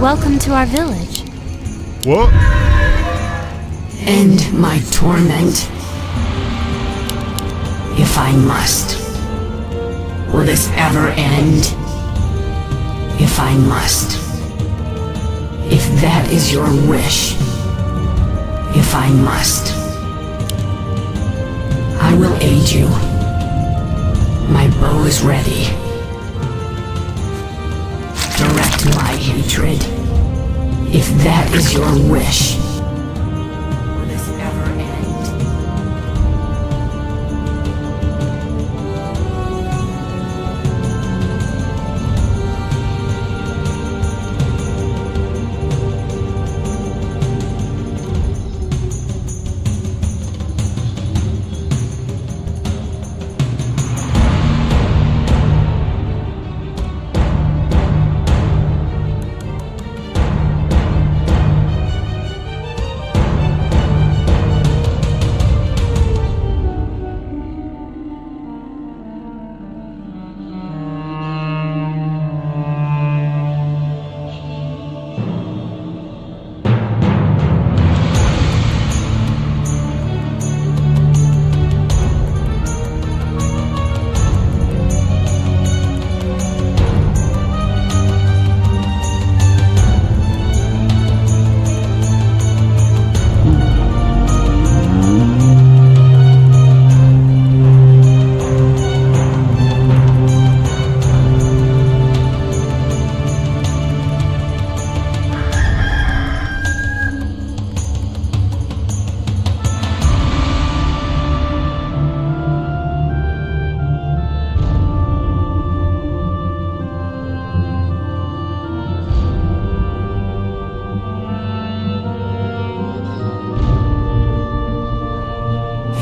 Welcome to our village. What? End my torment, if I must. Will this ever end? If I must. If that is your wish. If I must. I will aid you. My bow is ready. Direct my hatred. If that is your wish. Will this ever end?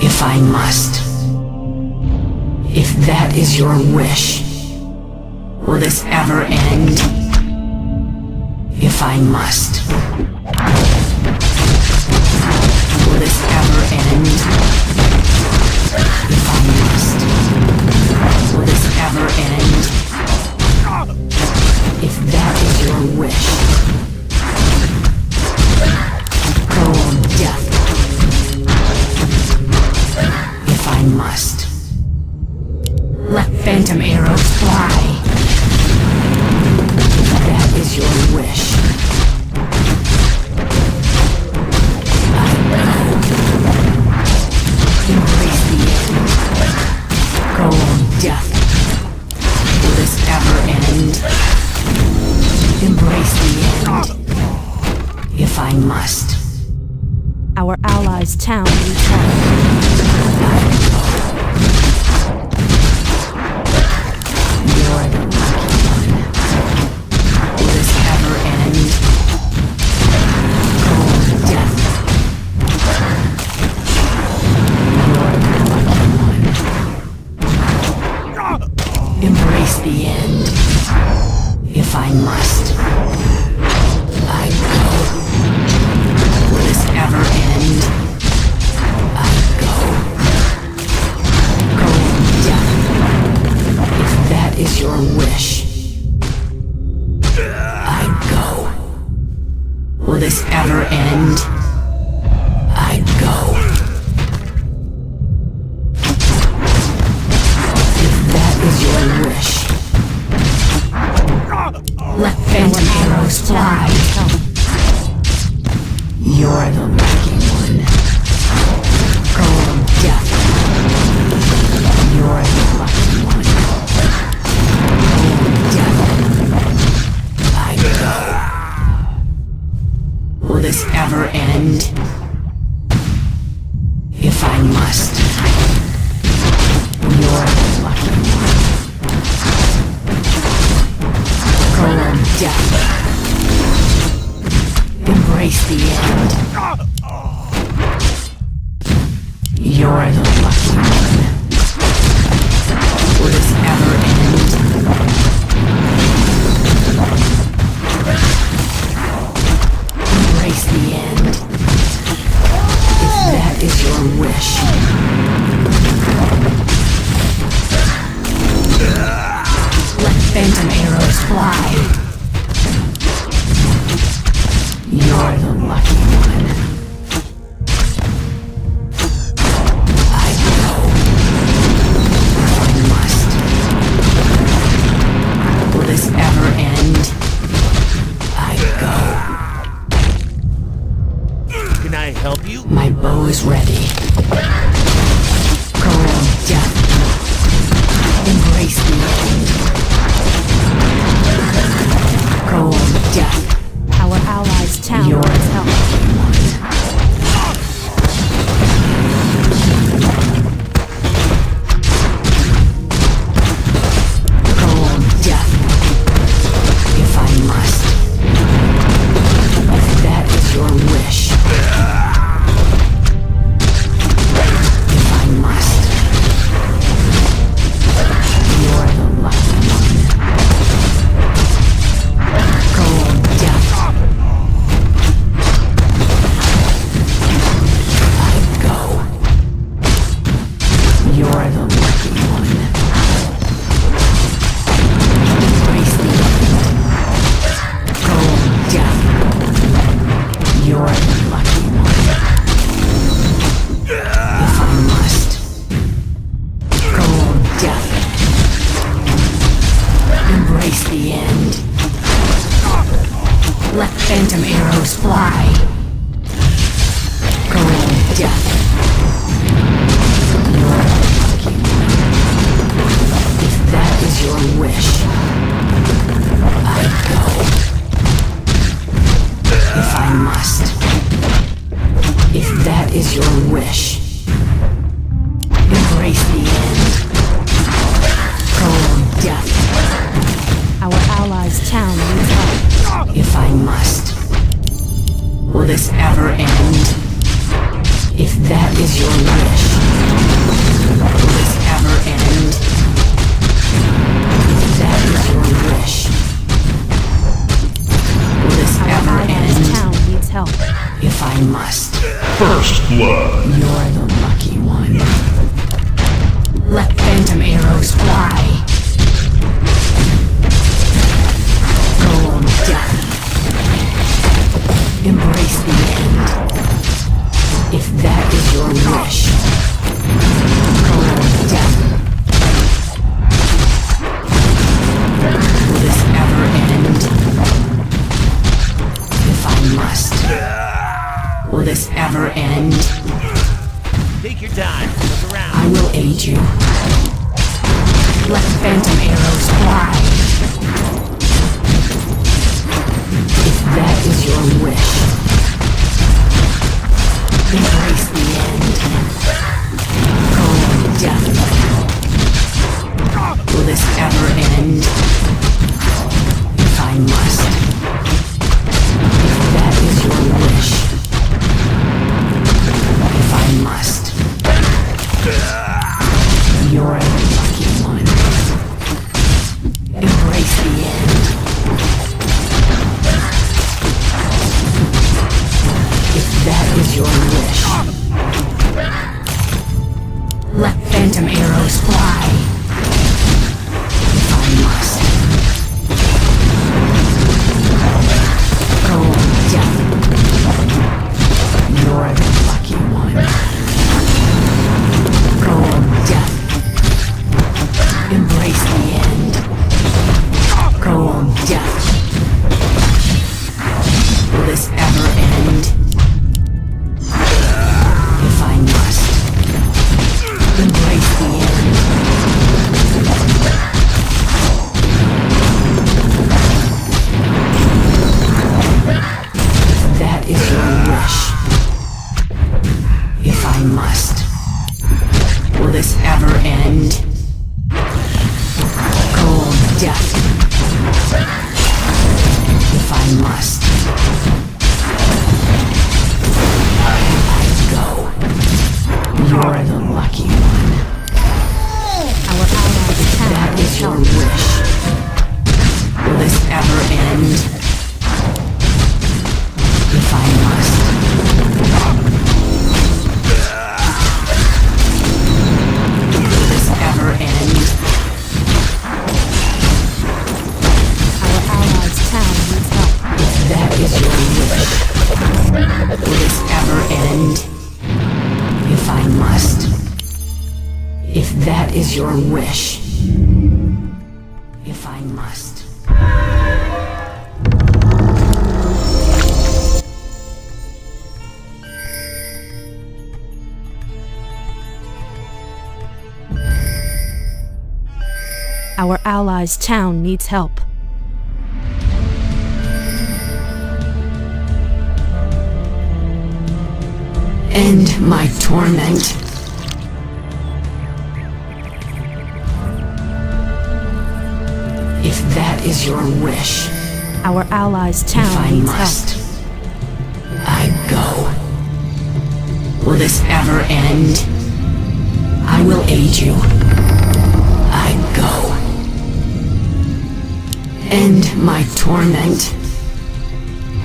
If I must. If that is your wish. Will this ever end? If I must. Will this ever end? If I must. Will this ever end? If that is your wish. Go on, death. If I must. Let phantom arrows fly. If that is your wish. I know. Embrace the end. Go on, death. Will this ever end? Embrace the end. If I must. Our allies' town returned. You're the lucky one. Will this ever end? Cold death. You're the lucky one. Embrace the end. If I must. I go. Will this ever end? I go. Cold death. If that is your wish. I go. Will this ever end? I go. If that is your wish. Let phantom arrows fly. You're the lucky one. Golem death. You're the lucky one. Golem death. I go. Will this ever end? If I must. You're the lucky one. Golem death. Embrace the end. You're the lucky one. Will this ever end? Embrace the end. If that is your wish. Let phantom arrows fly. arrows fly. Go on, death. Embrace the end. If that is your wish. Go on, death. Will this ever end? If I must. Will this ever end? Take your time. Look around. I will aid you. Let phantom arrows fly. If that is your wish. Embrace the end. Go on, death. Will this ever end? If I must. If that is your wish. If I must. You're a lucky one. Embrace the end. If that is your wish. Let phantom arrows fly. If I must. Go on, death. You're the lucky one. Go on, death. Embrace the end. Go on, death. Will this ever end? If I must. Embrace the end. If that is your wish. If I must. Will this ever end? Go on, death. If I must. I go. You're the lucky one. Our allies' If town that is needs your help. wish. Will this ever end? If I must. Will this ever end? Our allies' town needs help. If that is your wish. Will this ever end? If I must. If that is your wish. If I must. Our allies' town needs help. End my torment. If that is your wish. Our allies' If town I needs must. help. I go. Will this ever end? I will aid you. I go. End my torment.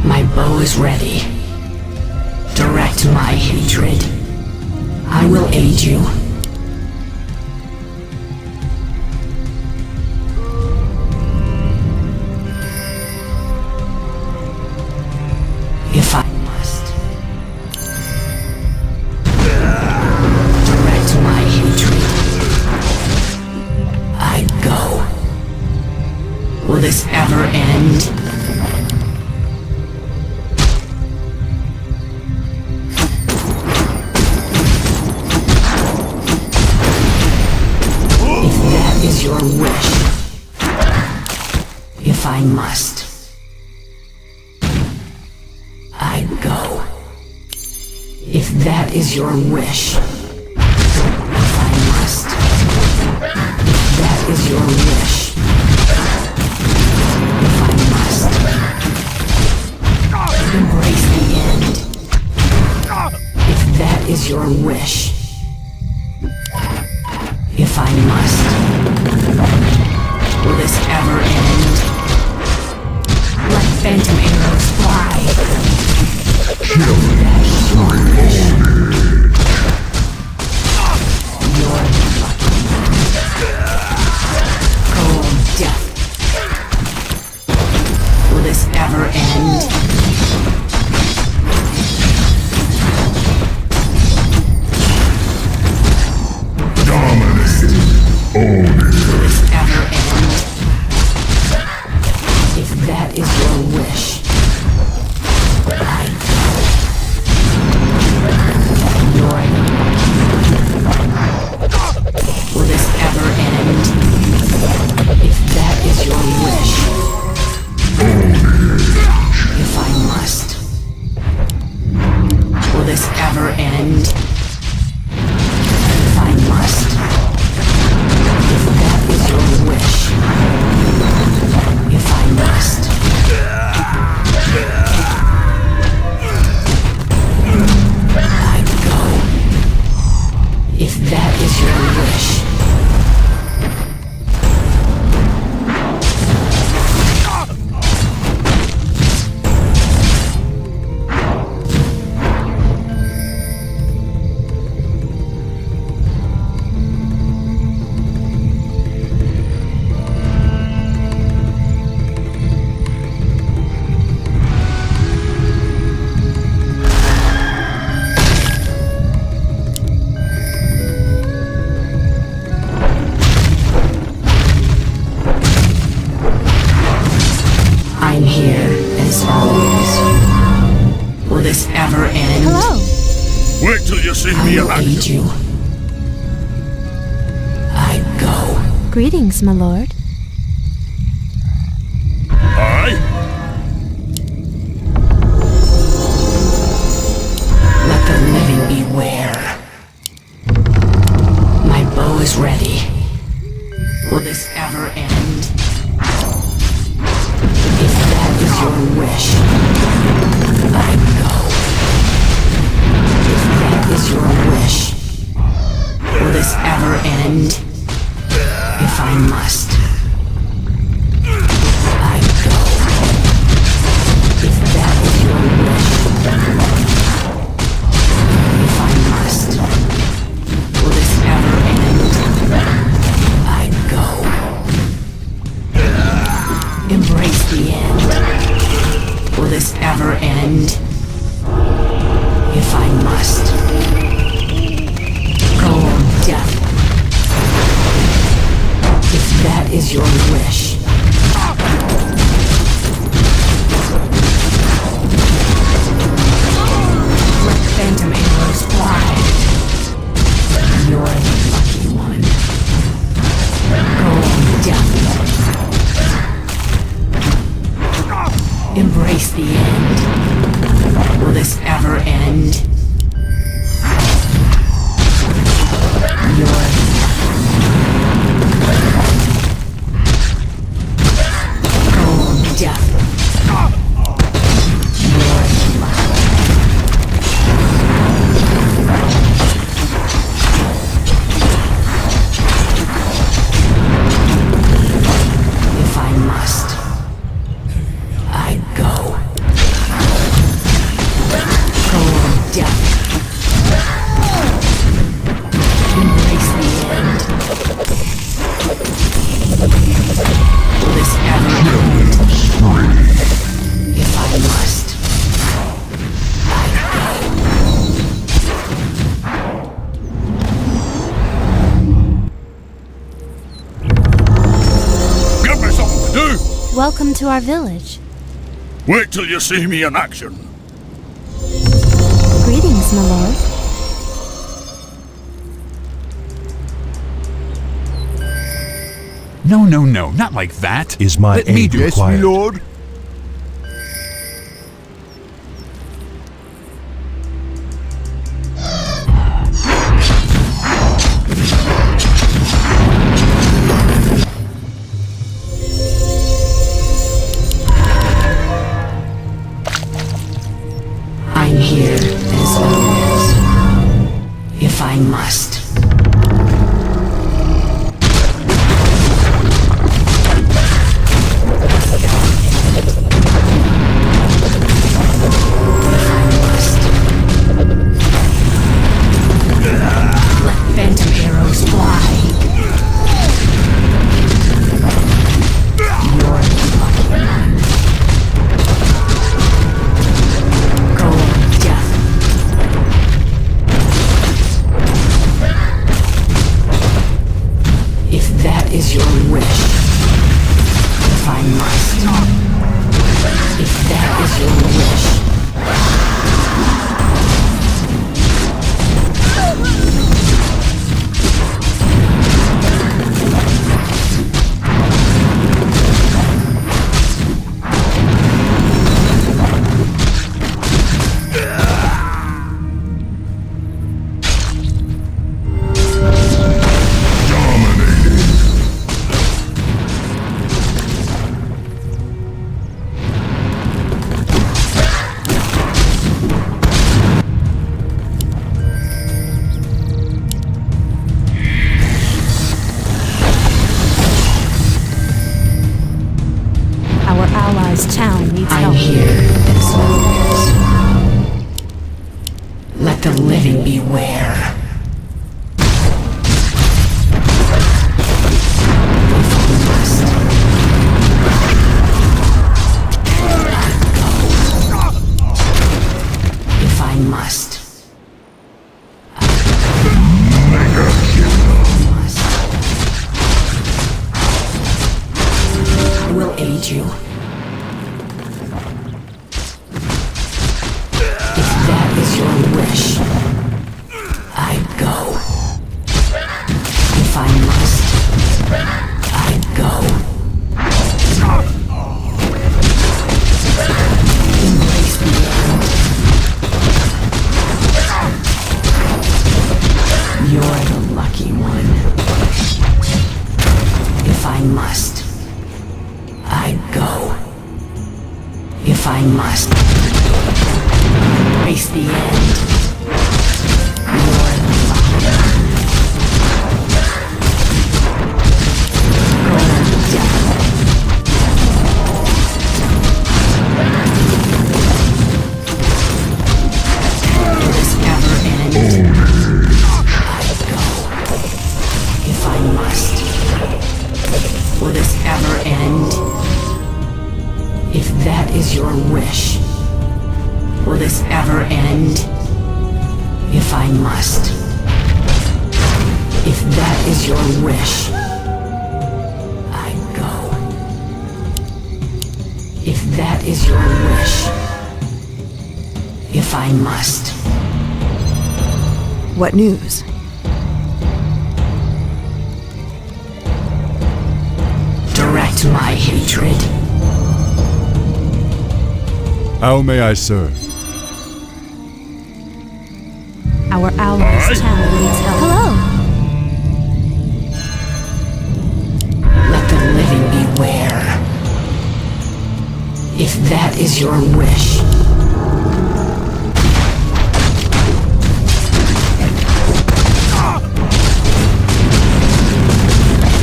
My bow is ready. Direct my hatred. I will aid you. If I must. Direct my hatred. I go. Will this ever end? If that is your wish. If I must. I go. If that is your wish. If I must. If that is your wish. If I must. Embrace the end. If that is your wish. If I must. Will this ever end? Let phantom arrows fly. You're lucky. I'm here, as always. Will this ever end? Hello. Wait till you see I me in will aid action. you. I go. Greetings, my lord. Aye? Let the living beware. My bow is ready. Will this ever end? If that is your wish, I go. If that is your wish, will this ever end? If I must, I go. If that is your wish, if I must, will this ever end? I go. Embrace the end. Will this ever end? If I must. Go, death. If that is your wish. Let phantom arrows fly. You're the lucky one. Go, death. Embrace the end. Will this ever end? You're go, death. You're if I must, I go. Go, death. Embrace the end. Will this ever end? If I must, I Give me something to do. Welcome to our village. Wait till you see me in action. Greetings, my lord. No, no, no, not like that. Is my Let me aid do it. required? lord. I'm here, as always. If I must. Let phantom arrows fly. You're the lucky one. Go, death. If that is your wish, if I must. If that is your wish. Our allies' town needs I'm help. here, as always. Let the living beware. If I must. If I must. I will aid you. I must. Face the end. You're the Will this ever end? If that is your wish, will this ever end? If I must. If that is your wish, I go. If that is your wish, if I must. What news? Direct my hatred. How may I serve? Our allies' town needs help. Hello! Let the living beware. If that is your wish.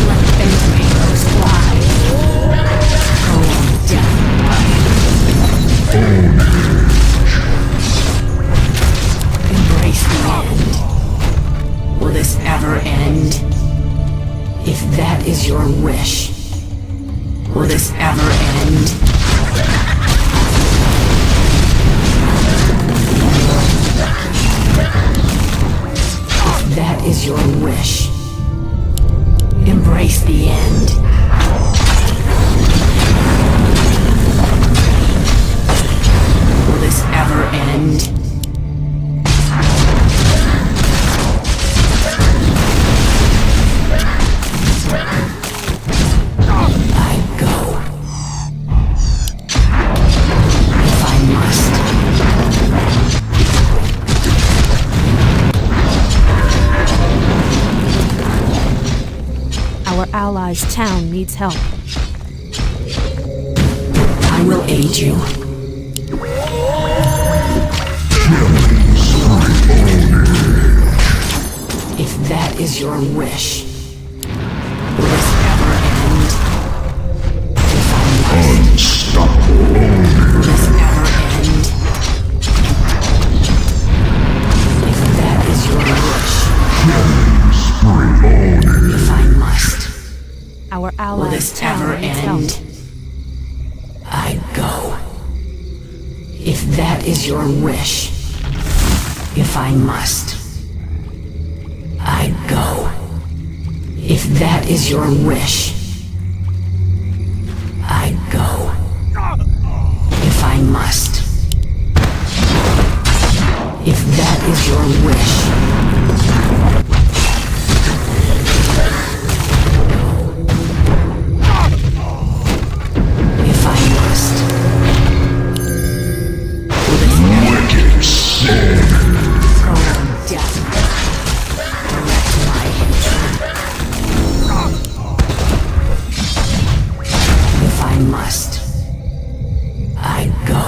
Let phantom arrows fly. Go on death. Embrace the end. Will this ever end? If that is your wish, will this ever end? If that is your wish, embrace the end. Will this ever end? I go. If I must. Our allies' town needs help. I will aid you. If that is your wish, will this ever end? If I must. Will this ever end? If that is your wish. If I must. Our Will allies' this ever town needs help. end? I go. If that is your wish. If I must. I go. If that is your wish. I go. If I must. If that is your wish. If I must. Will this wicked sin go on death? Direct my hatred. If I must. I go.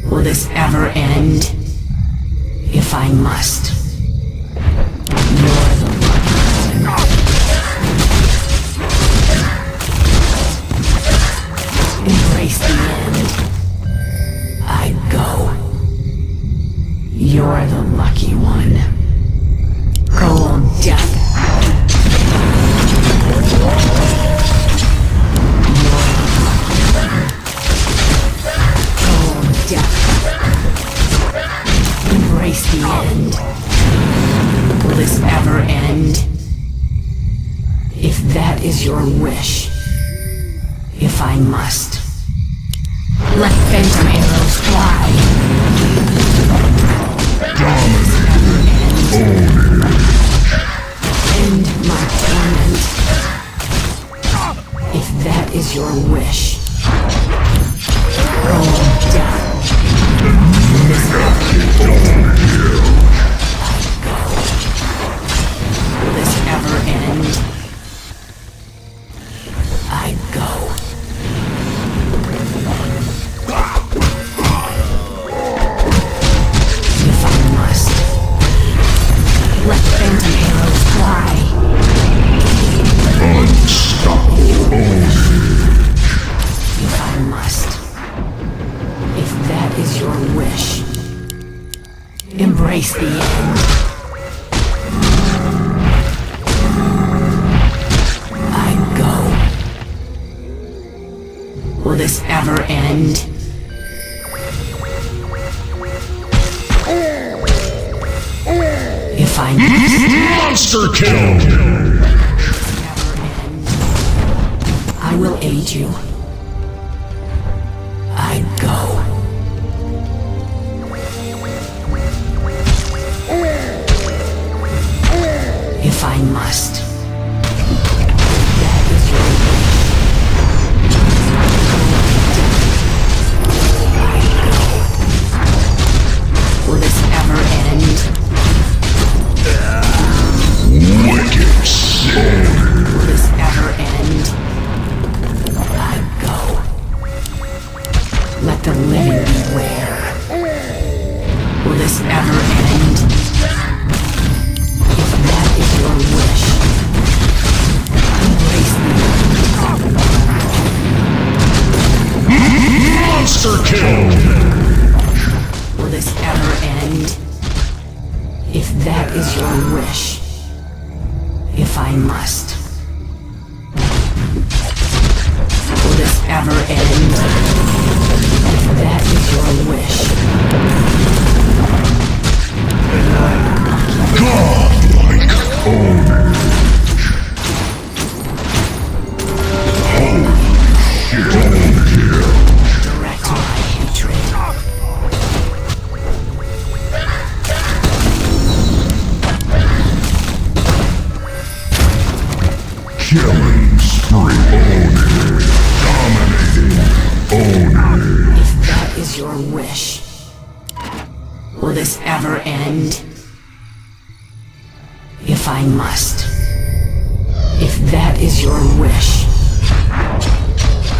Will this ever end? If I must. You're the lucky one. Embrace the end. I go. You're the lucky one. Go on death. You're the lucky one. Go on death. Embrace the end. Will this ever end? If that is your wish. If I must. Let phantom arrows fly. End my torment. If that is your wish. Go on death. Will this ever end? I go. Embrace the end. I go. Will this ever end? If I Monster kill! never end, I will aid you. I go. If I must. That is your wish. I go. Will this ever end? Wicked sin! Will this ever end? I go. Let the living beware. Will this ever end? If that is your wish, embrace the Monster kill! Will this ever end? If that is your wish, if I must. Will this ever end? If that is your wish. Godlike omen! Double kill! Direct my hatred. Killing spree! Onen! Dominating! Onen! If that is your wish, will this ever end? If I must. If that is your wish,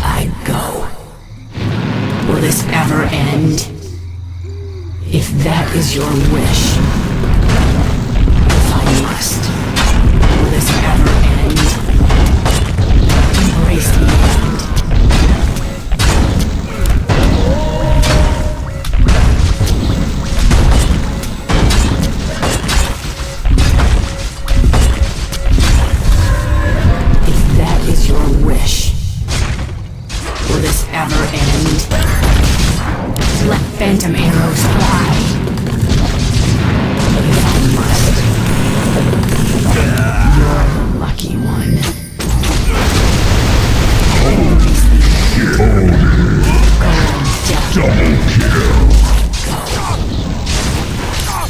I go. Will this ever end? If that is your wish, if I must. Will this ever end? Embrace the end. If that is your wish, will this ever end? Let phantom arrows fly. If I must. You're the lucky one. Double kill!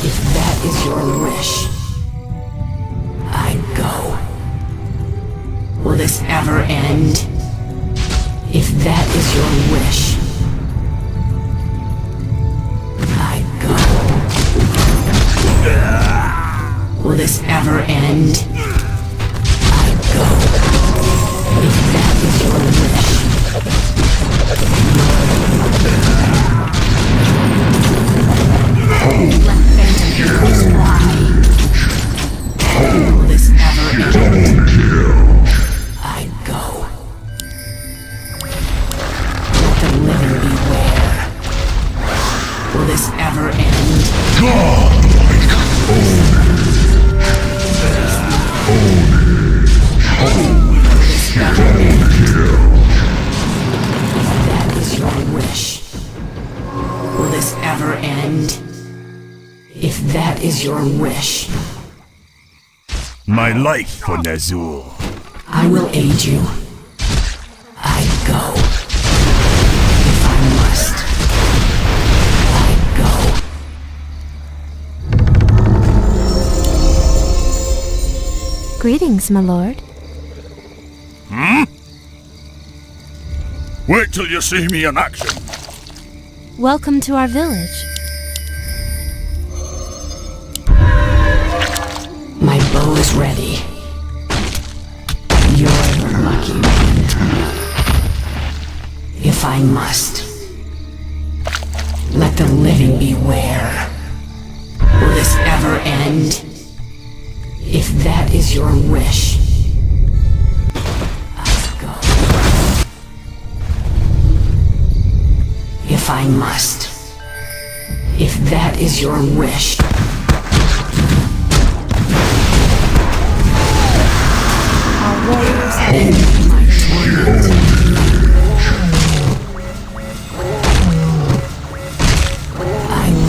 If that is your wish, I go. Will this ever end? If that is your wish, I go. Will this ever end? I go. If that is your wish. Let phantom arrows fly. Will this ever end? Double kill! I go. Let the living beware. Will this ever end? Godlike omen! Double kill! If that is your wish, will this ever end? If that is your wish, My life for Nazul. I will aid you. I go. If I must. I go. Greetings, my lord. Wait till you see me in action. Welcome to our village. My bow is ready. You're the lucky one. If I must. Let the living beware. Will this ever end? If that is your wish, I'll go. If I must. If that is your wish, I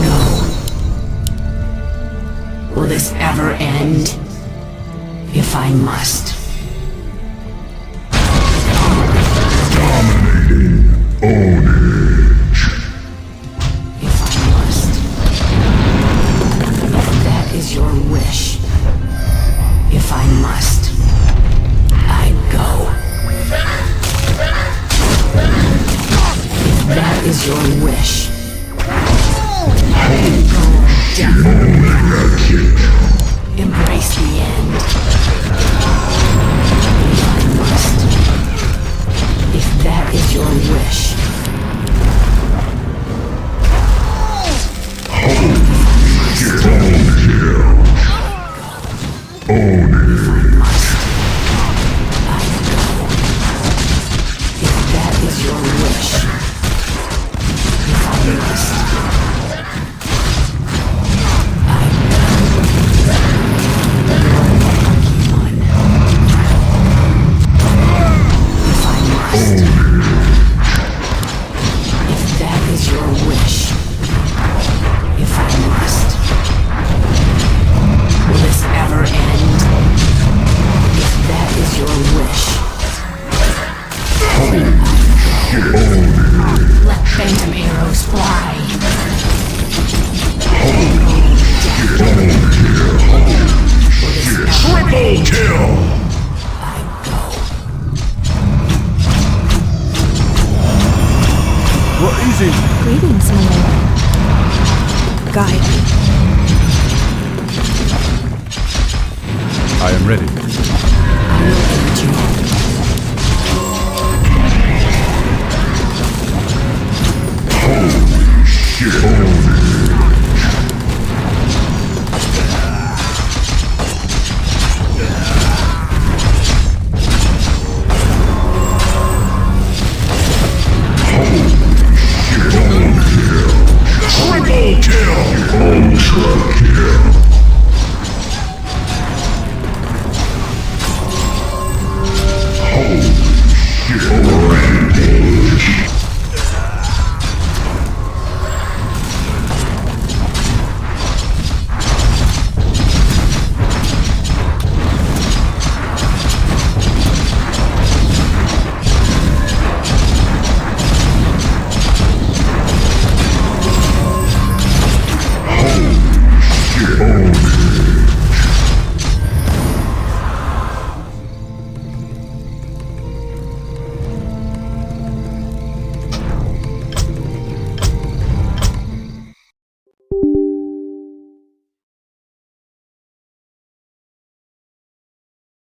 know. Will this ever end? If I must. If I must. If that is your wish. If I must. I go. If that is your wish. Embrace the end. If I must. If that is your wish. If that is your wish. If I must. I if I must. If that is your wish. If I must. Will this ever end? If that is your wish. Let phantom arrows fly. Triple kill! I go. What is it? Greetings, my lord. Guide me. I am ready. I will aid you.